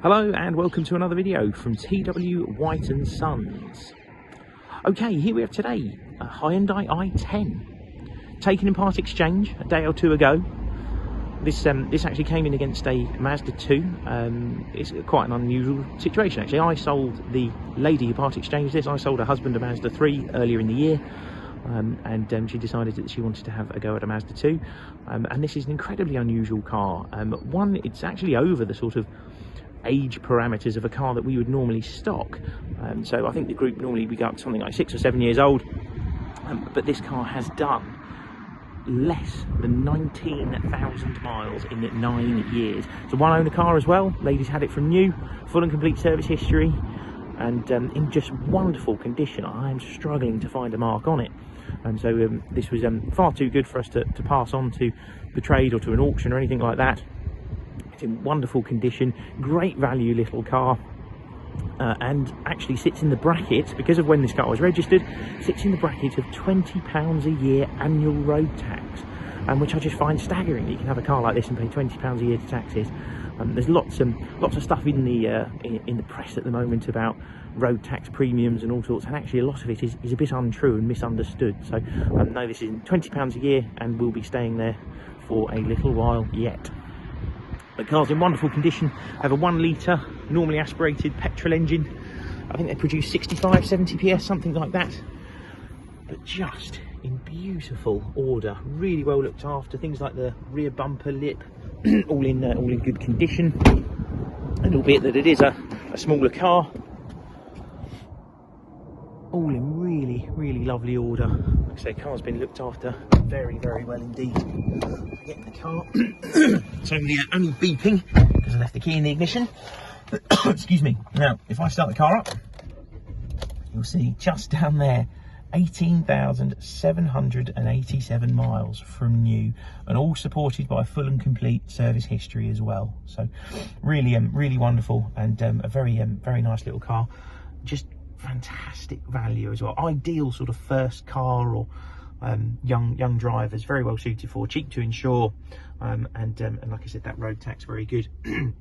Hello and welcome to another video from TW White & Sons. Okay, here we have today a Hyundai i10 taken in part exchange a day or two ago. This actually came in against a Mazda 2. It's quite an unusual situation actually. I sold the lady who part exchanged this. I sold her husband a Mazda 3 earlier in the year. She decided that she wanted to have a go at a Mazda 2, and this is an incredibly unusual car. One, it's actually over the sort of age parameters of a car that we would normally stock. So I think the group normally we go up to something like 6 or 7 years old, but this car has done less than 19,000 miles in 9 years. It's a one owner car as well. Lady's had it from new, full and complete service history, and in just wonderful condition. I am struggling to find a mark on it, and so this was far too good for us to pass on to the trade or to an auction or anything like that. It's in wonderful condition, great value little car, and actually sits in the bracket, because of when this car was registered, sits in the bracket of £20 a year annual road tax, which I just find staggering. You can have a car like this and pay £20 a year to taxes. There's lots of stuff in the press at the moment about road tax premiums and all sorts, and actually a lot of it is a bit untrue and misunderstood. So no, this is £20 a year and will be staying there for a little while yet. The car's in wonderful condition. I have a 1 litre normally aspirated petrol engine. I think they produce 65-70 PS, something like that, but just in beautiful order, really well looked after. Things like the rear bumper lip, all in good condition, and albeit that it is a smaller car, all in really lovely order. Like I say, car's been looked after very well indeed. Get in the car. It's only beeping because I left the key in the ignition. Excuse me. Now, if I start the car up, you'll see just down there 18,787 miles from new, and all supported by full and complete service history as well. So really wonderful, and a very nice little car. Just fantastic value as well. Ideal sort of first car or young drivers, very well suited for, cheap to insure, and like I said, that road tax very good. So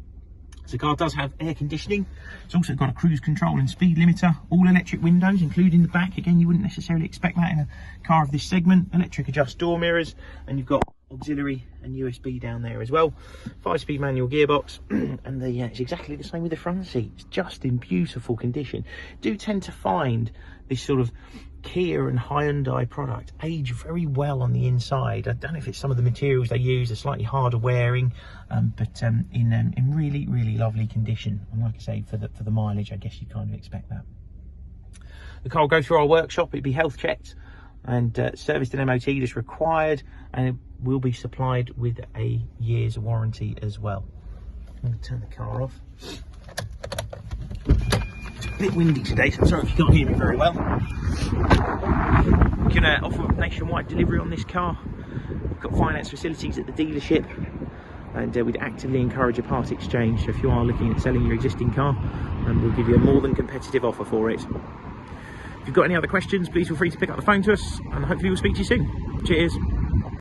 the car does have air conditioning. It's also got a cruise control and speed limiter, all electric windows, including the back. Again, you wouldn't necessarily expect that in a car of this segment. Electric adjust door mirrors, and you've got auxiliary and USB down there as well. 5-speed manual gearbox, and it's exactly the same with the front seats, just in beautiful condition. Do tend to find this sort of Kia and Hyundai product age very well on the inside. I don't know if it's some of the materials they use are slightly harder wearing, but in really lovely condition. And like I say, for the mileage, I guess you kind of expect that. The car will go through our workshop. It'll be health checked and serviced and MOT as required, and it will be supplied with a year's warranty as well. I'm going to turn the car off. It's a bit windy today, so I'm sorry if you can't hear me very well. We can offer nationwide delivery on this car. We've got finance facilities at the dealership, and we'd actively encourage a part exchange. So if you are looking at selling your existing car, we'll give you a more than competitive offer for it. If you've got any other questions, please feel free to pick up the phone to us, and hopefully we'll speak to you soon. Cheers.